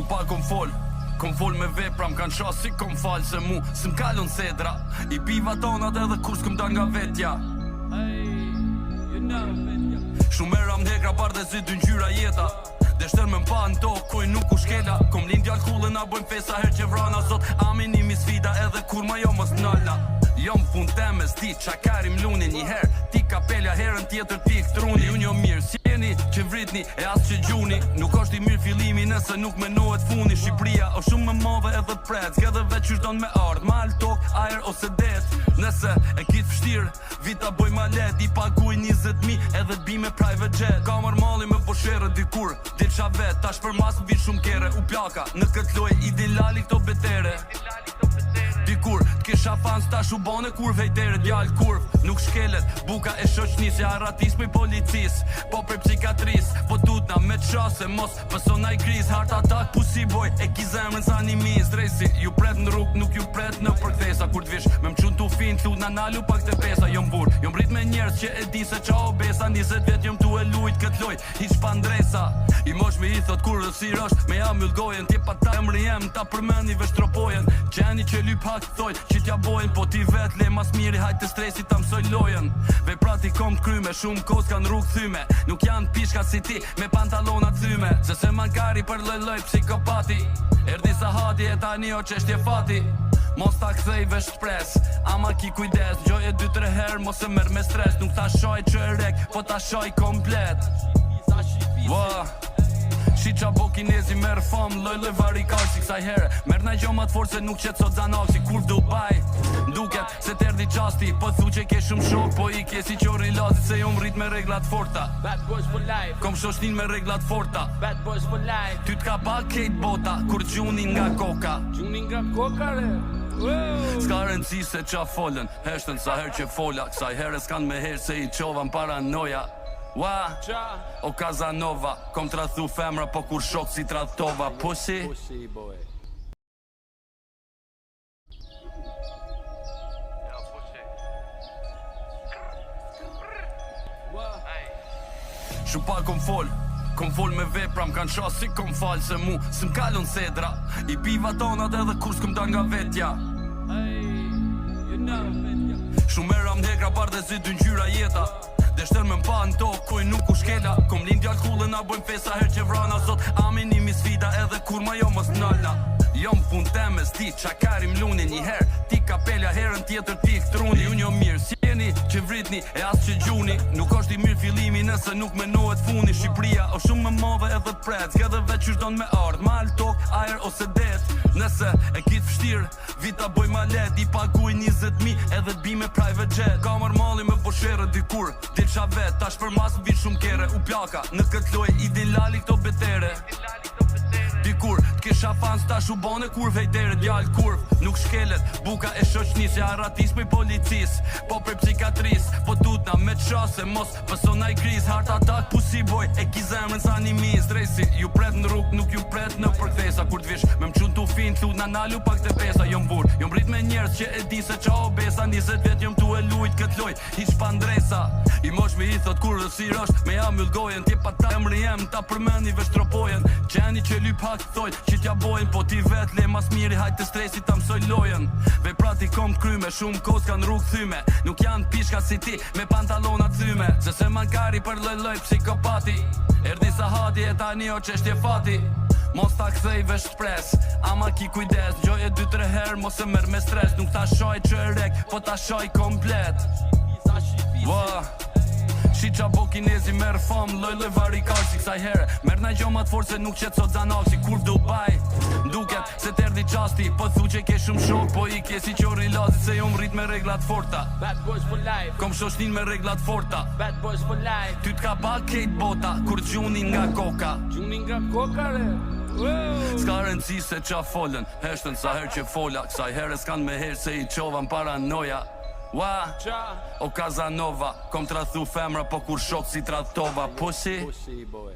Shupa kom fol me vepra, m'kan qa si kom fal se mu s'm kalon cedra. I piva tonat edhe kur s'kom dal nga vetja. Shumera m'dekra par dhe zi dy ngjyra jeta. Deshter me m'pa në tokë, kuj nuk u shkela. Kom lind djall kullën, a bojmë fesa her që vrana. Sot aminimi sfida edhe kur ma jo mos nalna. Jom pun teme s'di qa karim luni një her. Ti kapelja herën tjetër ti këtruni. Unë jo mirë s'jeni që vritni e as që gjuni. Nuk është i mirë fillimi nëse nuk menohet funi. Shqipria o shumë më modhe edhe pret. S'ke veç qysh don me ardh, mal, tok, aer ose det. Nëse e kit fështir, vita boj ma let. I paguj 20.000 edhe t'bi me private jet. Kamar mali me poshere dikur, dil qa vet. Tash për mas vi shumë kere, u plaka në këtë loj i dilali këto betere. Dikur t'kisha fans tash u bone kur vejtere djall kurv. Nuk shkelet, buka e shoqnis ja ratismi policis. Po për psikatris, po tutna me qase mos pësona i kriz. Heart attack pusi boj, e ki zemrën sa një mis. Drejsi, ju pret në rrug, nuk ju pret në përkthesa. Kur t'vish, me m'qun t'u fin, t'lu na nalu pak të pesa. Jom bur, jom rrit me njerës që e di se qa obesa. 20 vet jom t'u e lujt kët loj, hiq pa ndresa. I mosh me i thot kur rësir është, me jam yll gojen. Ti pa ta emri jem, ta përmeni vestropojen. Qeni që lyp hak thoj, që t'ja bojnë. Po ti vet le mas miri, hajt të stresi ta mësoj lojen. Veprati kom t'kryme, shumë kos kan rrug thyme. Nuk janë pishka si ti, me pantalonat thyme. Se se mankari për loj psikopati. Erdi sa hati e tani o qeshtje fati. Mos ta kthej vesh t'pres, ama ki kujdes. Gjoj e 2-3 herë, mos e merr me stres. Nuk ta shoj që e rek, po ta shoj komplet. Shi qa bo kinezi merë fam, loj vari si kësaj here. Merë na gjomat forë se nuk qëtë sot zanak si kur Dubai. Nduket se t'erdi qasti, po thu që ke shumë shok. Po i kje si qori lazit se jom rrit me reglat forta. Bad boys for life. Kom shoshnin me reglat forta. Bad boys for life. Ty t'ka pa kejt bota, kur gjunin nga koka. Gjunin nga koka re. S'ka rëndësi se qa folën, heshtën sa her që fola. Kësaj herë s'kan me herë se i qovan paranoja. Wa, o Casanova, kom t'rathu femra po kur shok si t'rathova. Pussy boy. Shupa kom fol me vepra, m'kan qa si kom fal se mu s'm kalon cedra. I piva tonat edhe kur s'kom dal nga vetja. Shumera m'dekra par dhe zi dy ngjyra jeta. Deshter me m'pa në tokë, kuj nuk u shkela. Kom lind djall kullën, a bojmë fesa her që vrana. Sot aminimi sfida edhe kur ma jo mos nalna. Jom pun teme s'di qa karim luni një her. Ti kapelja herën tjetër ti këtruni. Unë jo mirë s'jeni që vritni e as që gjuni. Nuk është i mirë fillimi nëse nuk menohet funi. Shqipria o shumë më modhe edhe pret. S'ke veç qysh don me ardh, mal, tok, aer ose det. Nëse e kit fështir, vita boj ma let. I paguj 20.000 edhe t'bi me private jet. Kamar mali me poshere dikur, dil qa vet. Tash për mas vi shumë kere, u plaka në këtë loj i dilali këto betere. Dikur t'kisha fans tash u bone kur vejtere djall kurv. Nuk shkelet, buka e shoqnis ja ratismi policis. Po për psikatris, po tutna me qase mos pësona i kriz. Heart attack pusi boj, e ki zemrën sa një mis. Drejsi, ju pret në rrug, nuk ju pret në përkthesa. Kur t'vish, me m'qun t'u fin, t'lu na nalu pak të pesa. Jom bur, jom rrit me njerës që e di se qa obesa. 20 vet jom t'u e lujt kët loj, hiq pa ndresa. I mosh me i thot kur rësir është, me jam yll gojen. Ti pa ta emri jem, ta përmeni vestropojen. Qeni që lyp hak thoj, që t'ja bojnë. Po ti vet le mas miri, hajt të stresi ta mësoj lojen. Veprati kom t'kryme, shumë kos kan rrug thyme. Nuk janë pishka si ti, me pantalonat thyme. Se se mankari për loj psikopati. Erdi sa hati e tani o qeshtje fati. Mos ta kthej vesh t'pres, ama ki kujdes. Gjoj e 2-3 herë, mos e merr me stres. Nuk ta shoj që e rek, po ta shoj komplet. Shi qa bo kinezi merë fam, loj vari si kësaj here. Merë na gjomat forë se nuk qëtë sot zanak si kur Dubai. Nduket se t'erdi qasti, po thu që ke shumë shok. Po i kje si qori lazit se jom rrit me reglat forta. Bad boys for life. Kom shoshnin me reglat forta. Bad boys for life. Ty t'ka pa kejt bota, kur gjunin nga koka. Gjunin nga koka re. S'ka rëndësi se qa folën, heshtën sa her që fola. Kësaj herë s'kan me herë se i qovan paranoja. Wa, o Casanova, kom t'rathu femra po kur shok si t'rathova. Pussy boy.